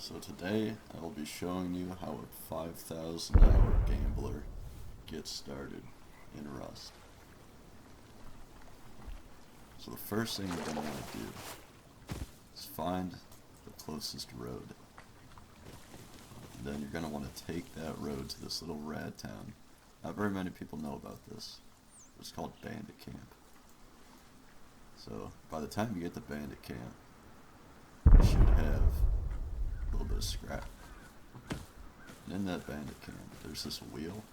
So today I will be showing you how a 5,000 hour gambler gets started in Rust. So the first thing you're going to want to do is find the closest road. And then you're going to want to take that road to this little rad town. Not very many people know about this. It's called Bandit Camp. So by the time you get to Bandit Camp, you should have a little bit of scrap. And in that Bandit Camp, there's this wheel,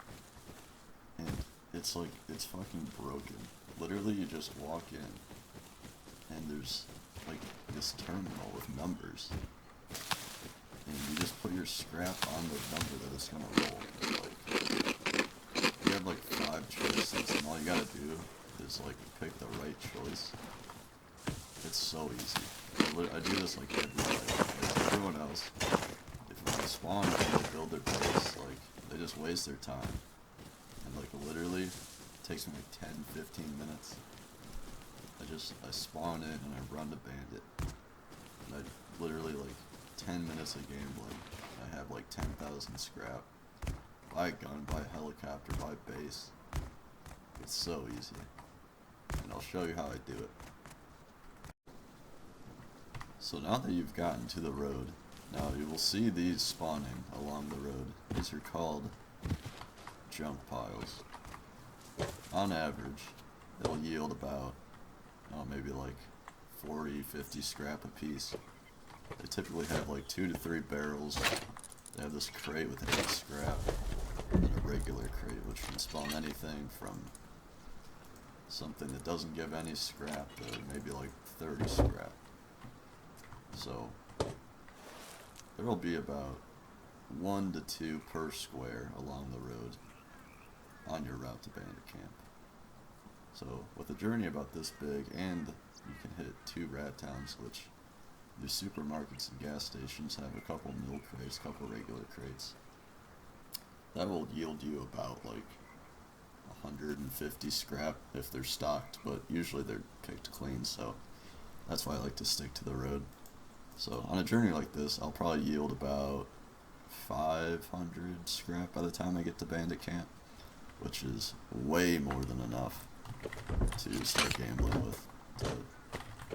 and it's fucking broken. Literally, you just walk in, and there's like this terminal with numbers, and you just put your scrap on the number that it's gonna roll. You have like 5 choices, and all you gotta do is like pick the right choice. It's so easy. I do this like every day. Like everyone else, if they spawn and they build their base, like they just waste their time. And like literally, it takes me like 10-15 minutes. I spawn in and I run the bandit. And I literally like 10 minutes of gambling. I have like 10,000 scrap. Buy a gun, buy a helicopter, buy a base. It's so easy. And I'll show you how I do it. So now that you've gotten to the road, now you will see these spawning along the road. These are called junk piles. On average, they'll yield about, maybe like 40-50 scrap a piece. They typically have like 2 to 3 barrels. They have this crate with 8 scrap, and then a regular crate which can spawn anything from something that doesn't give any scrap to maybe like 30 scrap. So there will be about 1 to 2 per square along the road on your route to Bandit Camp. So with a journey about this big, and you can hit 2 rat towns, which your supermarkets and gas stations have a couple milk crates, a couple regular crates. That will yield you about like 150 scrap if they're stocked, but usually they're picked clean, so that's why I like to stick to the road. So on a journey like this, I'll probably yield about 500 scrap by the time I get to Bandit Camp, which is way more than enough to start gambling with, to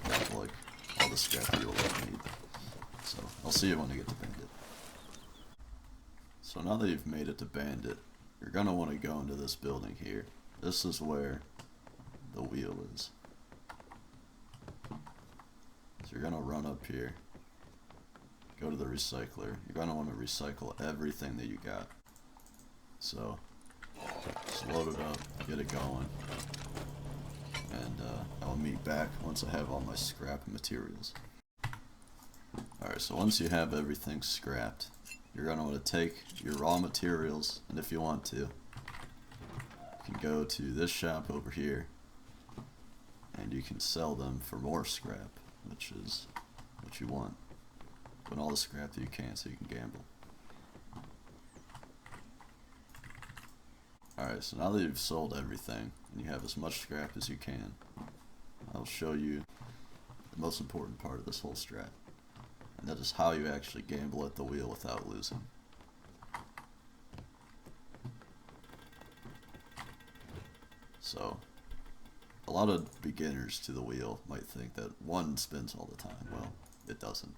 have like all the scrap you'll ever need. So I'll see you when I get to Bandit. So now that you've made it to Bandit, you're going to want to go into this building here. This is where the wheel is. So you're going to run up here. Go to the recycler. You're going to want to recycle everything that you got. So, just load it up, get it going, and I'll meet back once I have all my scrap and materials. Alright, so once you have everything scrapped, you're going to want to take your raw materials, and if you want to, you can go to this shop over here, and you can sell them for more scrap, which is what you want. Put all the scrap that you can so you can gamble. Alright, so now that you've sold everything and you have as much scrap as you can, I'll show you the most important part of this whole strat. And that is how you actually gamble at the wheel without losing. So, a lot of beginners to the wheel might think that 1 spins all the time. Well, it doesn't.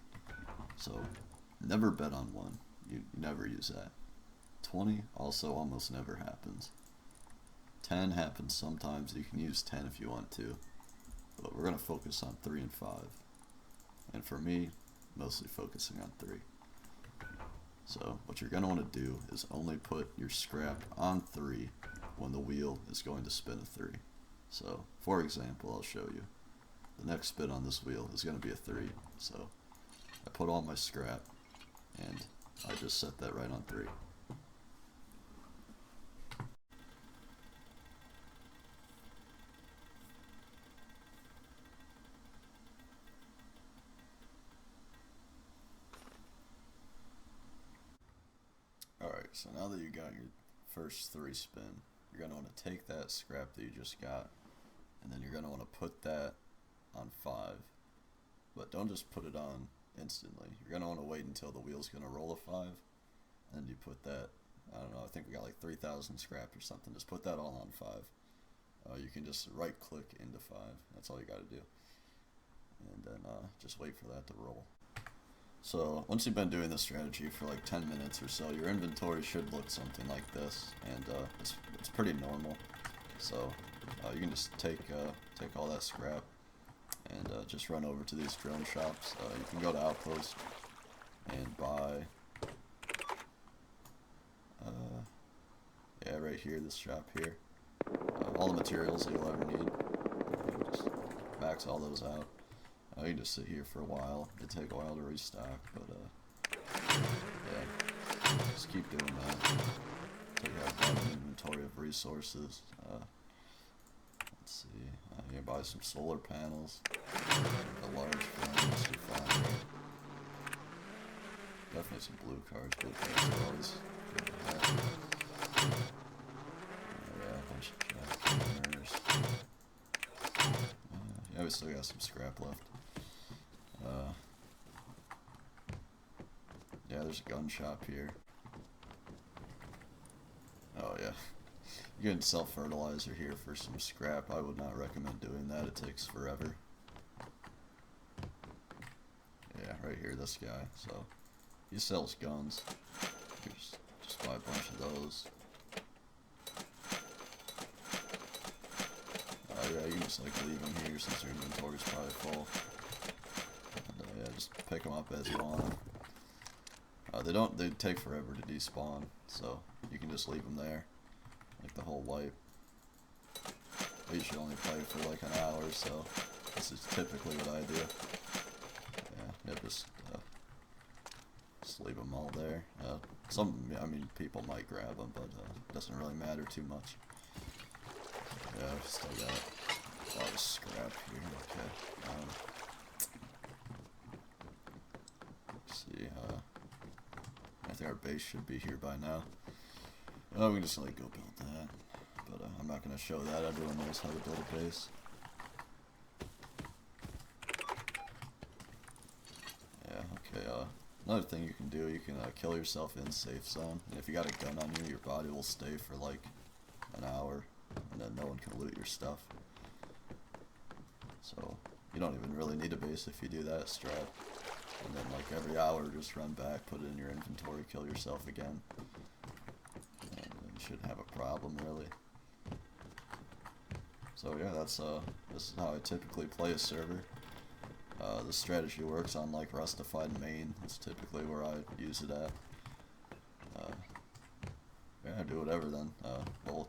So, never bet on 1. You never use that. 20 also almost never happens. 10 happens sometimes. You can use 10 if you want to. But we're going to focus on 3 and 5. And for me, mostly focusing on 3. So, what you're going to want to do is only put your scrap on 3 when the wheel is going to spin a 3. So, for example, I'll show you. The next spin on this wheel is going to be a 3. So, I put all my scrap, and I just set that right on 3. Alright, so now that you got your first 3 spin, you're going to want to take that scrap that you just got, and then you're going to want to put that on 5. But don't just put it on instantly. You're gonna want to wait until the wheel's gonna roll a 5, and you put that. I don't know. I think we got like 3,000 scrap or something. Just put that all on 5. You can just right click into 5. That's all you got to do, and then just wait for that to roll. So once you've been doing this strategy for like 10 minutes or so, your inventory should look something like this, and it's pretty normal. So you can just take all that scrap and just run over to these drone shops. You can go to Outpost and buy, yeah, right here, this shop here, all the materials that you'll ever need. Just max all those out. You can just sit here for a while. It'd take a while to restock, but yeah, just keep doing that. Take out an inventory of resources. Let's see. You can buy some solar panels. The large frames are fine. Definitely some blue cards. Blue cards are always good to have. Yeah, a bunch of jackhammers. Yeah, we still got some scrap left. Yeah, there's a gun shop here. Oh yeah. You can sell fertilizer here for some scrap. I would not recommend doing that. It takes forever. Yeah, right here, this guy. So, he sells guns. You just buy a bunch of those. Yeah, you can just like leave them here since your inventory's probably full. And yeah, just pick them up as you want them. They take forever to despawn, so you can just leave them there, like the whole wipe. I usually only play for like an hour, so this is typically what I do. Yeah, just leave them all there. I mean, people might grab them, but it doesn't really matter too much. Yeah, I've still got a lot of scrap here. Okay. Let's see. I think our base should be here by now. Oh, we can just like go build that, but I'm not gonna show that. Everyone knows how to build a base. Yeah. Okay. Another thing you can do, you can kill yourself in safe zone. And if you got a gun on you, your body will stay for like an hour, and then no one can loot your stuff. So you don't even really need a base if you do that strat. And then like every hour, just run back, put it in your inventory, kill yourself again. And you shouldn't have a problem really. So yeah, this is how I typically play a server. The strategy works on like Rustified main. That's typically where I use it at. Yeah, do whatever then. Well,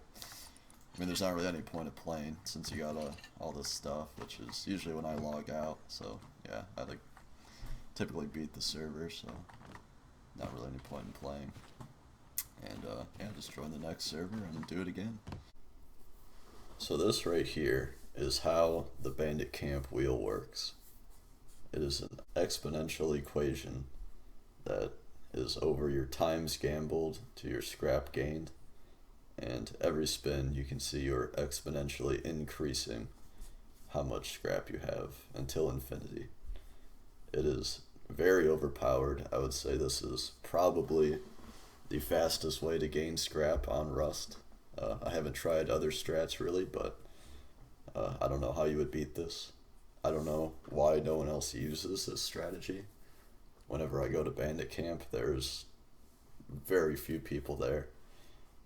I mean, there's not really any point of playing since you got all this stuff, which is usually when I log out. So yeah, I like typically beat the server, so not really any point in playing. And yeah, just join the next server and do it again. So this right here is how the Bandit Camp wheel works. It is an exponential equation that is over your times gambled to your scrap gained, and every spin you can see you're exponentially increasing how much scrap you have until infinity. It is very overpowered. I would say this is probably the fastest way to gain scrap on Rust. I haven't tried other strats really, but I don't know how you would beat this. I don't know why no one else uses this strategy. Whenever I go to Bandit Camp, there's very few people there.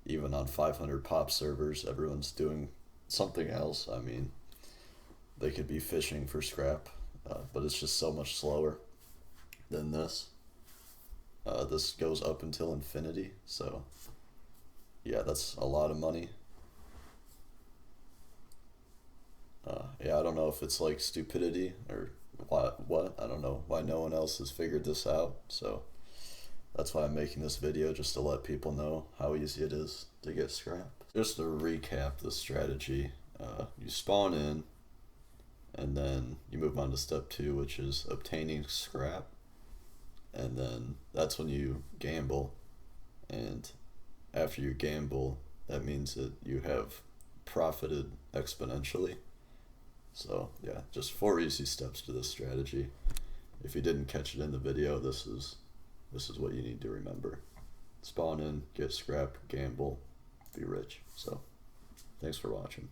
Even on 500 pop servers, everyone's doing something else. I mean, they could be fishing for scrap, but it's just so much slower than this. This goes up until infinity, so yeah, that's a lot of money. Yeah, I don't know if it's like stupidity or what. I don't know why no one else has figured this out, so that's why I'm making this video, just to let people know how easy it is to get scrap. Just to recap the strategy, you spawn in, and then you move on to step 2, which is obtaining scrap, and then that's when you gamble, and after you gamble, that means that you have profited exponentially. So yeah, just 4 easy steps to this strategy. if you didn't catch it in the video, this is what you need to remember. Spawn in, get scrap, gamble, be rich. So, thanks for watching.